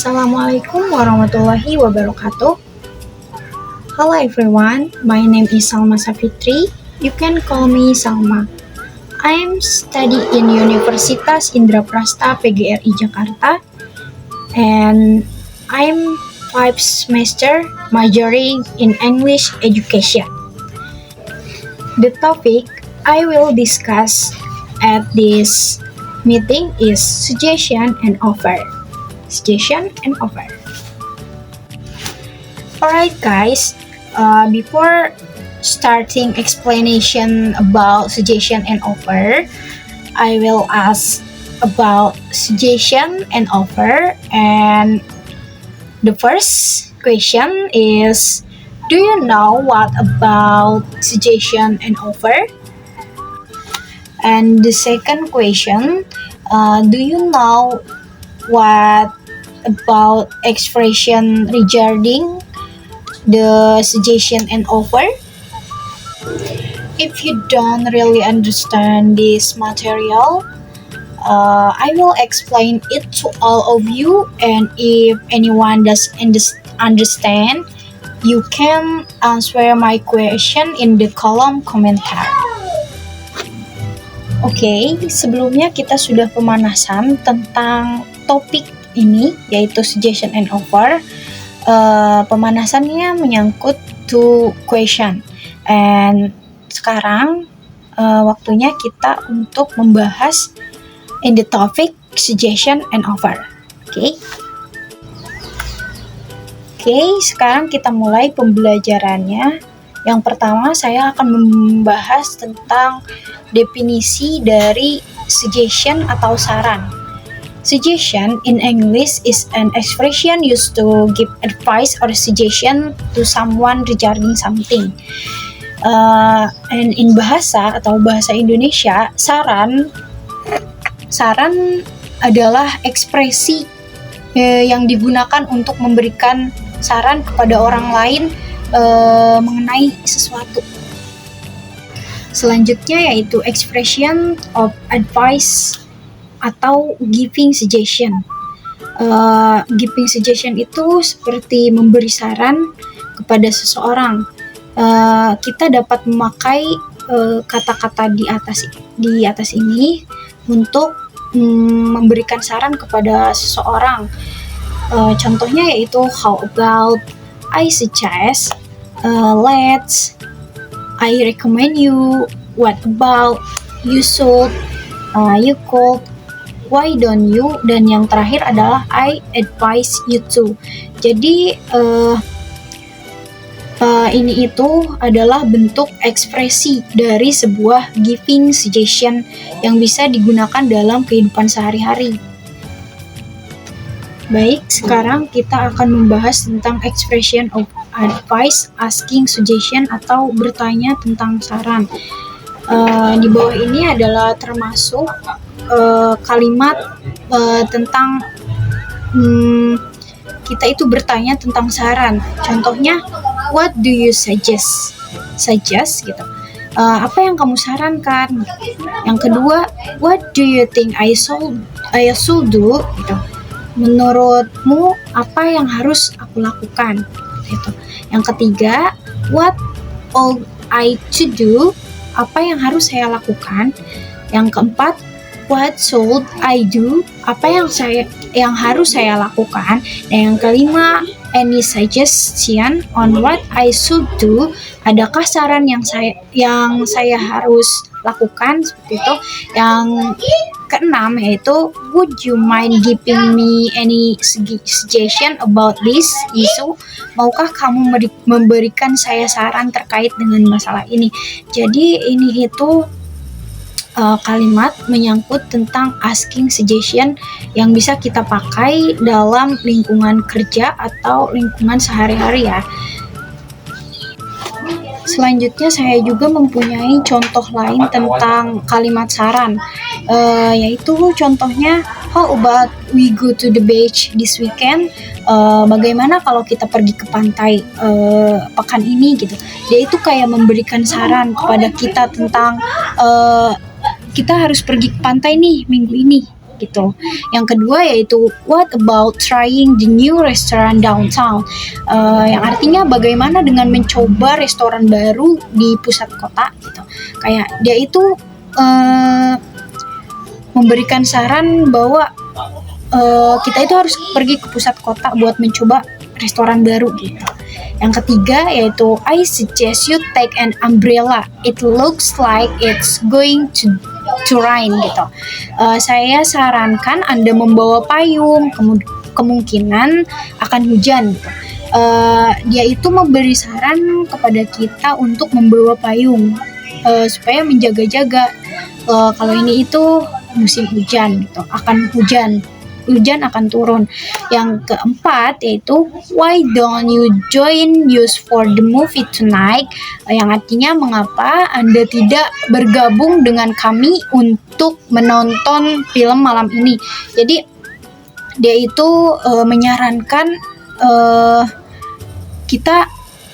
Assalamualaikum warahmatullahi wabarakatuh. Hello everyone, my name is Salma Safitri. You can call me Salma. I'm study in Universitas Indraprasta PGRI Jakarta and I'm 5 semester majoring in English education. The topic I will discuss at this meeting is suggestion and offer. Suggestion and offer. Alright guys, before starting explanation about suggestion and offer, I will ask about suggestion and offer. And the first question is, do you know what about suggestion and offer? And the second question, do you know what about expression regarding the suggestion and offer? If you don't really understand this material, I will explain it to all of you, and if anyone does understand, you can answer my question in the kolom komentar. Oke, sebelumnya kita sudah pemanasan tentang topik ini, yaitu suggestion and offer. Pemanasannya menyangkut to question, and sekarang waktunya kita untuk membahas in the topic suggestion and offer. Oke, sekarang kita mulai pembelajarannya. Yang pertama, saya akan membahas tentang definisi dari suggestion atau saran. Suggestion in English is an expression used to give advice or suggestion to someone regarding something. And in bahasa Indonesia, saran adalah ekspresi yang digunakan untuk memberikan saran kepada orang lain mengenai sesuatu. Selanjutnya yaitu expression of advice atau giving suggestion. Giving suggestion itu seperti memberi saran kepada seseorang. Kita dapat memakai kata-kata di atas ini untuk memberikan saran kepada seseorang. Contohnya yaitu how about, I suggest, let's, I recommend you, what about, you should, you could, why don't you, dan yang terakhir adalah I advise you to. Jadi ini itu adalah bentuk ekspresi dari sebuah giving suggestion yang bisa digunakan dalam kehidupan sehari-hari. Baik, sekarang kita akan membahas tentang expression of advice, asking suggestion atau bertanya tentang saran. Di bawah ini adalah termasuk kalimat tentang kita itu bertanya tentang saran. Contohnya, what do you suggest? Suggest gitu. Apa yang kamu sarankan? Yang kedua, what do you think I should do? Gitu. Menurutmu apa yang harus aku lakukan? Gitu. Yang ketiga, what ought I to do? Apa yang harus saya lakukan? Yang keempat, what should I do? Apa yang harus saya lakukan? Dan yang kelima, any suggestion on what I should do? Adakah saran yang saya harus lakukan seperti itu? Yang keenam yaitu, would you mind giving me any suggestion about this issue? Maukah kamu memberikan saya saran terkait dengan masalah ini? Jadi ini itu kalimat menyangkut tentang asking suggestion yang bisa kita pakai dalam lingkungan kerja atau lingkungan sehari-hari ya. Selanjutnya saya juga mempunyai contoh lain tentang kalimat saran, yaitu contohnya, how about we go to the beach this weekend? Bagaimana kalau kita pergi ke pantai pekan ini gitu. Dia itu kayak memberikan saran kepada kita tentang kita harus pergi ke pantai nih minggu ini gitu. Yang kedua yaitu what about trying the new restaurant downtown, yang artinya bagaimana dengan mencoba restoran baru di pusat kota gitu. Kayak dia itu memberikan saran bahwa kita itu harus pergi ke pusat kota buat mencoba restoran baru gitu. Yang ketiga yaitu I suggest you take an umbrella. It looks like it's going to rain gitu. Saya sarankan Anda membawa payung, kemungkinan akan hujan gitu. Dia itu memberi saran kepada kita untuk membawa payung supaya menjaga-jaga kalau ini itu musim hujan gitu, akan hujan akan turun. Yang keempat yaitu why don't you join us for the movie tonight, yang artinya mengapa Anda tidak bergabung dengan kami untuk menonton film malam ini. Jadi dia itu menyarankan kita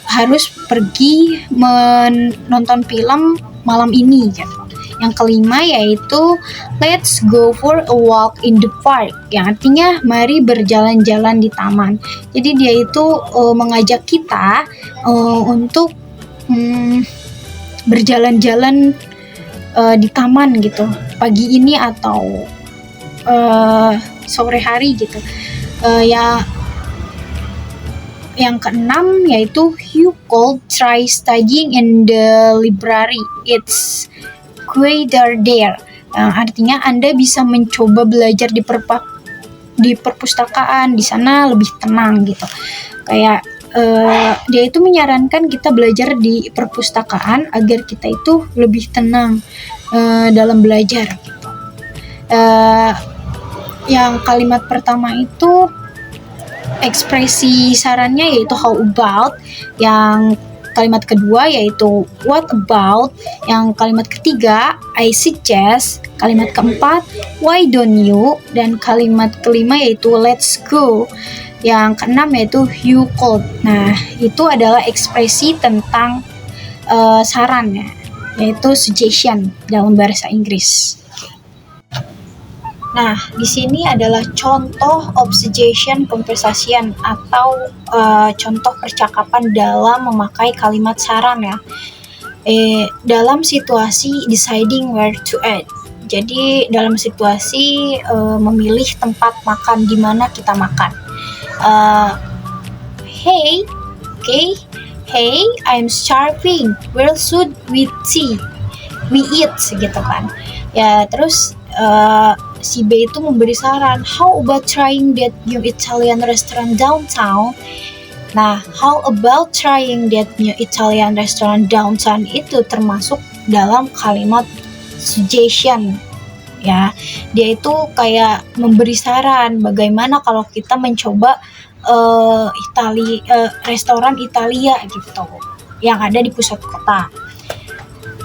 harus pergi menonton film malam ini gitu. Yang kelima yaitu let's go for a walk in the park, yang artinya mari berjalan-jalan di taman. Jadi dia itu mengajak kita untuk berjalan-jalan di taman gitu pagi ini atau sore hari gitu. Yang keenam yaitu you could try studying in the library, it's quieter there, artinya Anda bisa mencoba belajar di perpustakaan, di sana lebih tenang gitu. Kayak dia itu menyarankan kita belajar di perpustakaan agar kita itu lebih tenang dalam belajar gitu. Yang kalimat pertama itu ekspresi sarannya yaitu how about, yang kalimat kedua yaitu what about, yang kalimat ketiga I suggest, kalimat keempat why don't you, dan kalimat kelima yaitu let's go, yang keenam yaitu you could. Nah, itu adalah ekspresi tentang saran ya, yaitu suggestion dalam bahasa Inggris. Nah, di sini adalah contoh of suggestion conversation atau contoh percakapan dalam memakai kalimat saran ya. Dalam situasi deciding where to eat. Jadi dalam situasi memilih tempat makan di mana kita makan. Hey, I'm starving. Where should we eat gitu kan? Ya, terus si B itu memberi saran, how about trying that new Italian restaurant downtown? Nah, how about trying that new Italian restaurant downtown itu termasuk dalam kalimat suggestion ya. Dia itu kayak memberi saran bagaimana kalau kita mencoba restoran Italia gitu yang ada di pusat kota.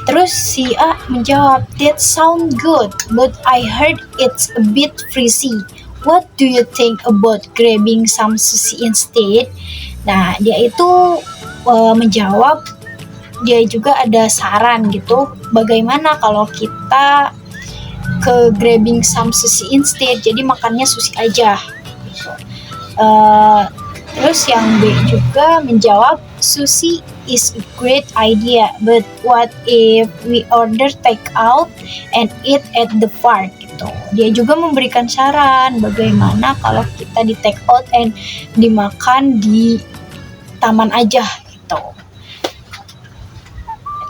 Terus si A menjawab, that sound good, but I heard it's a bit freezy. What do you think about grabbing some sushi instead? Nah, dia itu menjawab, dia juga ada saran gitu, bagaimana kalau kita ke grabbing some sushi instead, jadi makannya sushi aja. Gitu. Terus yang B juga menjawab, sushi is a great idea, but what if we order takeout and eat at the park gitu. Dia juga memberikan saran bagaimana kalau kita di take out and dimakan di taman aja gitu.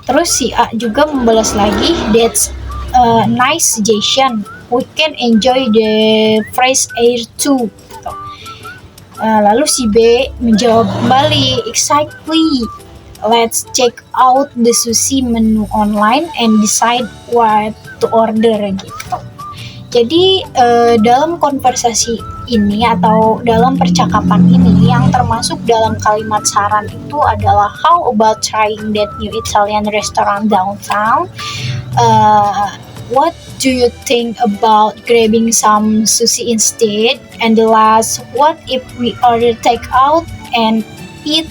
Terus si A juga membalas lagi, that's a nice suggestion, we can enjoy the fresh air too gitu. Lalu si B menjawab kembali, exactly, let's check out the sushi menu online and decide what to order gitu. Jadi dalam konversasi ini atau dalam percakapan ini yang termasuk dalam kalimat saran itu adalah how about trying that new Italian restaurant downtown? What do you think about grabbing some sushi instead? And the last, what if we order takeout and eat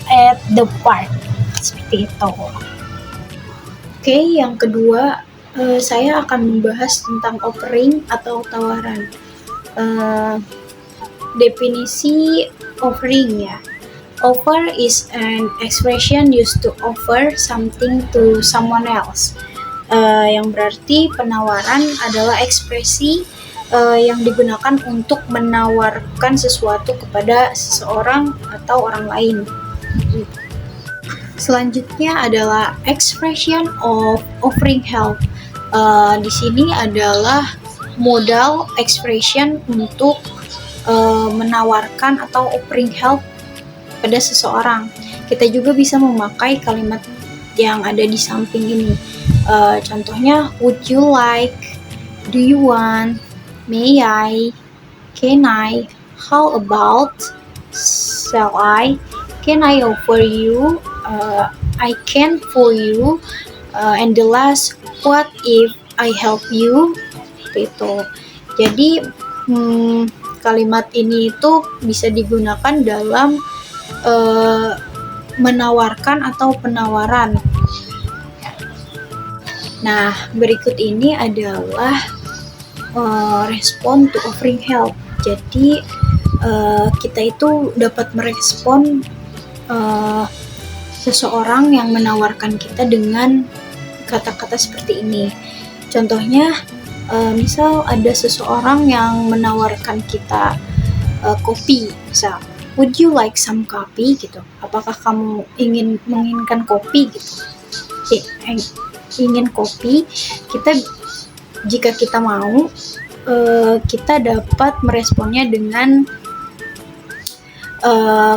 at the park? Seperti itu. Oke, yang kedua Saya akan membahas tentang offering atau tawaran. Eh, Definisi offering ya. Offer is an expression used to offer something to someone else. Yang berarti penawaran adalah ekspresi yang digunakan untuk menawarkan sesuatu kepada seseorang atau orang lain. Selanjutnya adalah expression of offering help. Di sini adalah modal expression untuk menawarkan atau offering help pada seseorang. Kita juga bisa memakai kalimat yang ada di samping ini. Contohnya, would you like, do you want, may I, can I, how about, shall I, can I offer you, I can for you, and the last, what if I help you, itu. Jadi kalimat ini itu bisa digunakan dalam menawarkan atau penawaran. Nah, berikut ini adalah respon to offering help. Jadi kita itu dapat merespon seseorang yang menawarkan kita dengan kata-kata seperti ini. Contohnya, misal ada seseorang yang menawarkan kita kopi, misal, would you like some coffee gitu? Apakah kamu menginginkan kopi gitu? Ingin kopi, jika kita mau, kita dapat meresponnya dengan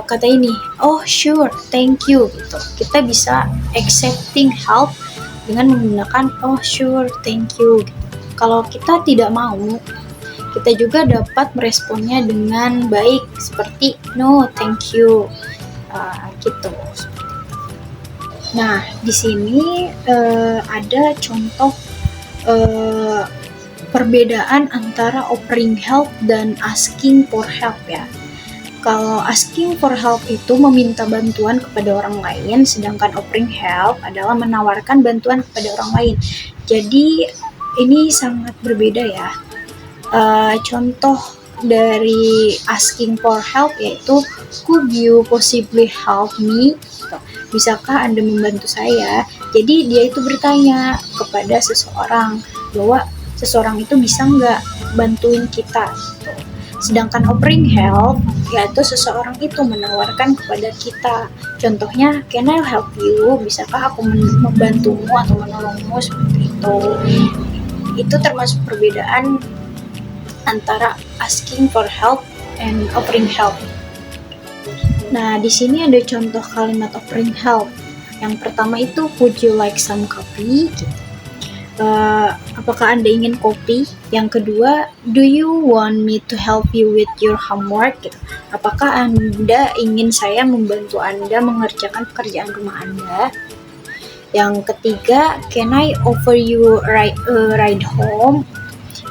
kata ini, oh sure, thank you gitu. Kita bisa accepting help dengan menggunakan oh sure, thank you gitu. Kalau kita tidak mau, kita juga dapat meresponnya dengan baik seperti no, thank you, gitu. Nah, di sini ada contoh perbedaan antara offering help dan asking for help ya. Kalau asking for help itu meminta bantuan kepada orang lain, sedangkan offering help adalah menawarkan bantuan kepada orang lain. Jadi ini sangat berbeda ya. Contoh dari asking for help yaitu, could you possibly help me? Bisakah Anda membantu saya? Jadi dia itu bertanya kepada seseorang bahwa seseorang itu bisa nggak bantuin kita. Sedangkan offering help yaitu seseorang itu menawarkan kepada kita. Contohnya, can I help you? Bisakah aku membantumu atau menolongmu, seperti itu. Itu termasuk perbedaan antara asking for help and offering help. Nah, di sini ada contoh kalimat offering help. Yang pertama itu, would you like some coffee? Apakah Anda ingin kopi? Yang kedua, do you want me to help you with your homework? Gitu. Apakah Anda ingin saya membantu Anda mengerjakan pekerjaan rumah Anda? Yang ketiga, can I offer you a ride home?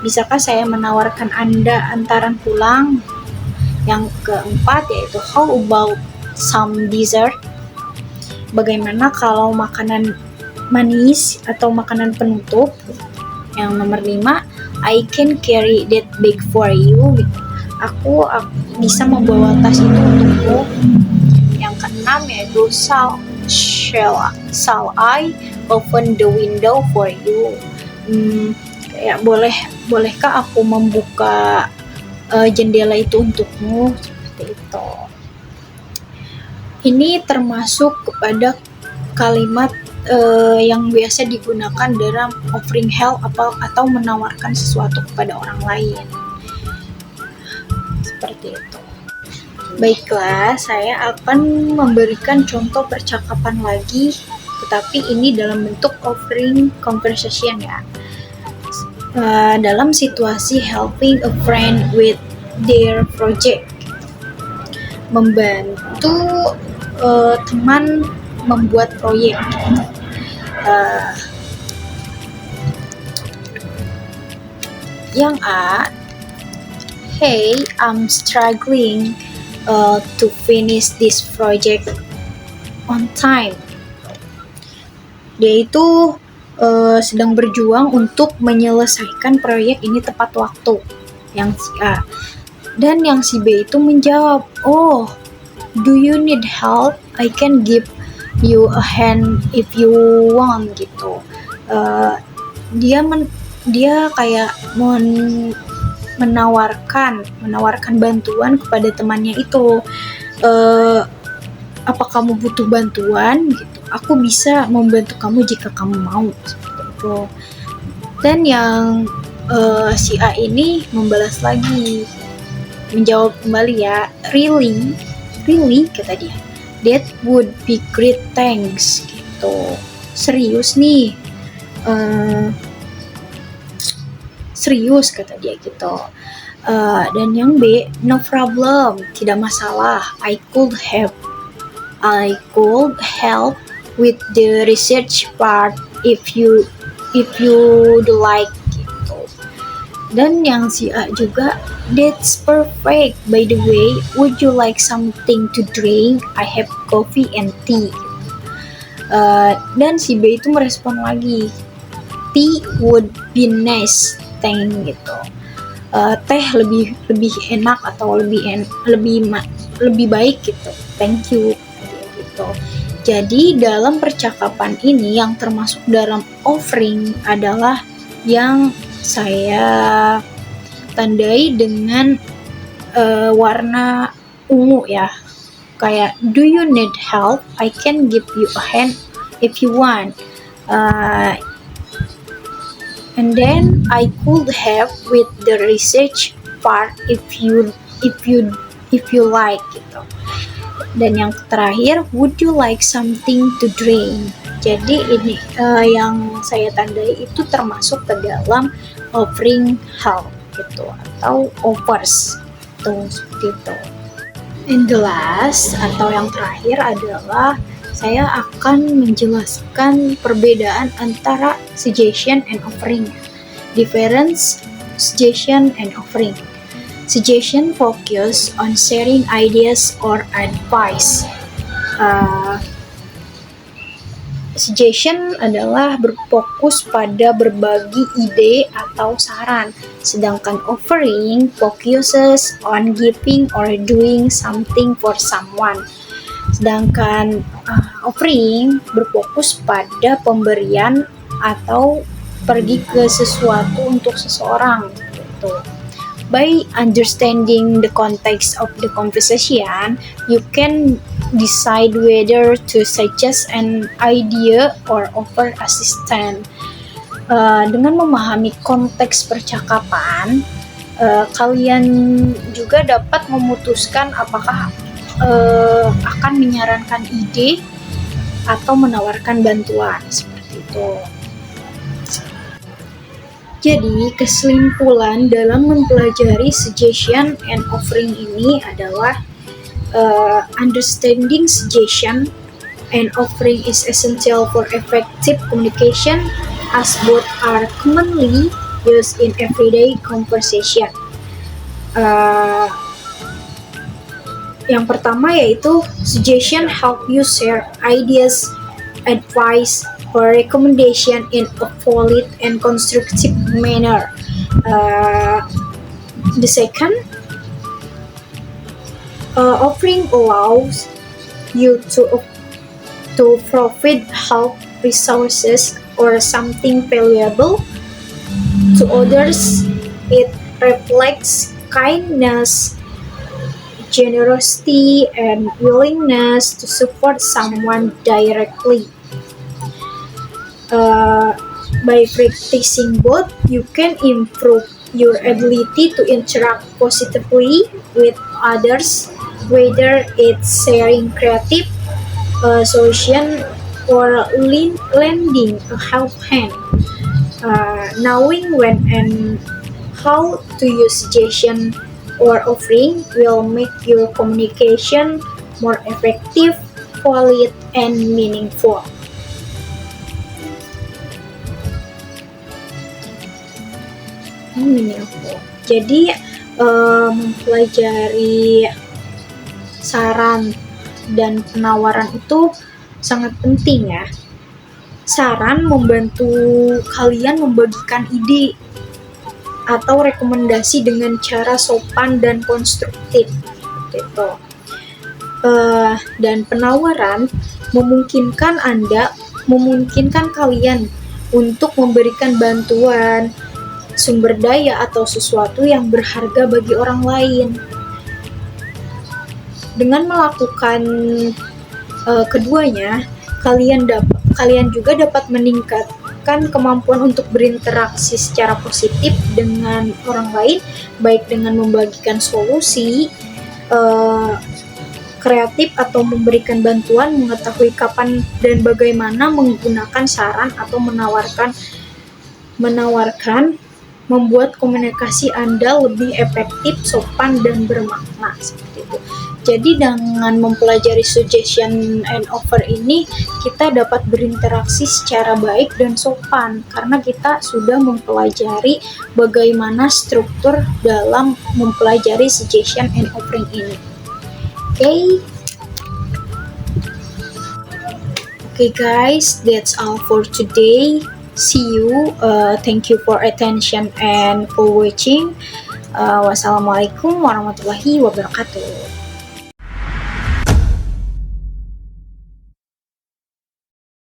Bisakah saya menawarkan Anda antaran pulang? Yang keempat yaitu, how about some dessert? Bagaimana kalau makanan manis atau makanan penutup? Yang nomor 5, I can carry that bag for you. Aku bisa membawa tas itu untukmu. Yang keenam yaitu, shall I open the window for you? Bolehkah aku membuka jendela itu untukmu? Seperti itu. Ini termasuk kepada kalimat yang biasa digunakan dalam offering help atau menawarkan sesuatu kepada orang lain. Seperti itu. Baiklah, saya akan memberikan contoh percakapan lagi, tetapi ini dalam bentuk offering conversation ya. Dalam situasi helping a friend with their project, membantu teman membuat proyek. Yang A, hey, I'm struggling to finish this project on time. Dia itu sedang berjuang untuk menyelesaikan proyek ini tepat waktu, yang si A. Dan yang si B itu menjawab, oh, do you need help? I can give you a hand if you want, gitu. Dia kayak menawarkan bantuan kepada temannya itu. Apa kamu butuh bantuan? Gitu. Aku bisa membantu kamu jika kamu mau, seperti itu. Dan yang si A ini membalas lagi, menjawab kembali ya, really, kata dia. That would be great, thanks, gitu. Serius nih, serius, kata dia gitu. Dan yang B, no problem, tidak masalah. I could help with the research part if you like, gitu. Dan yang si A juga, that's perfect. By the way, would you like something to drink? I have coffee and tea. Dan si B itu merespon lagi, tea would be nice, thank, gitu. Teh lebih enak atau lebih baik, gitu. Thank you, gitu. Jadi dalam percakapan ini yang termasuk dalam offering adalah yang saya tandai dengan warna ungu ya. Kayak, do you need help? I can give you a hand if you want. And then I could help with the research part if you like, gitu. Dan yang terakhir, would you like something to drink? Jadi ini yang saya tandai itu termasuk ke dalam offering help, gitu, atau offers, tuh, seperti itu. And the last atau yang terakhir adalah saya akan menjelaskan perbedaan antara suggestion and offering. Difference suggestion and offering. Suggestion focus on sharing ideas or advice. Suggestion adalah berfokus pada berbagi ide atau saran, sedangkan offering focuses on giving or doing something for someone. Sedangkan offering berfokus pada pemberian atau pergi ke sesuatu untuk seseorang, gitu. By understanding the context of the conversation, you can decide whether to suggest an idea or offer assistance. Dengan memahami konteks percakapan, kalian juga dapat memutuskan apakah akan menyarankan ide atau menawarkan bantuan, seperti itu. Jadi, kesimpulan dalam mempelajari suggestion and offering ini adalah understanding suggestion and offering is essential for effective communication as both are commonly used in everyday conversation. Yang pertama yaitu suggestion help you share ideas, advice, or recommendation in a polite and constructive manner. The second, offering allows you to provide help, resources, or something valuable to others. It reflects kindness, generosity, and willingness to support someone directly. By practicing both, you can improve your ability to interact positively with others, whether it's sharing creative solution or lending a help hand. Knowing when and how to use suggestion or offering will make your communication more effective, valid, and meaningful. Jadi mempelajari saran dan penawaran itu sangat penting ya. saran membantu kalian membagikan ide atau rekomendasi dengan cara sopan dan konstruktif gitu. Dan penawaran memungkinkan kalian untuk memberikan bantuan, sumber daya atau sesuatu yang berharga bagi orang lain. Dengan melakukan keduanya, kalian juga dapat meningkatkan kemampuan untuk berinteraksi secara positif dengan orang lain, baik dengan membagikan solusi kreatif atau memberikan bantuan, mengetahui kapan dan bagaimana menggunakan saran atau menawarkan membuat komunikasi Anda lebih efektif, sopan, dan bermakna seperti itu. Jadi dengan mempelajari suggestion and offer ini, kita dapat berinteraksi secara baik dan sopan karena kita sudah mempelajari bagaimana struktur dalam mempelajari suggestion and offering ini. Okay guys, that's all for today. See you. Thank you for attention and for watching. Wassalamualaikum warahmatullahi wabarakatuh.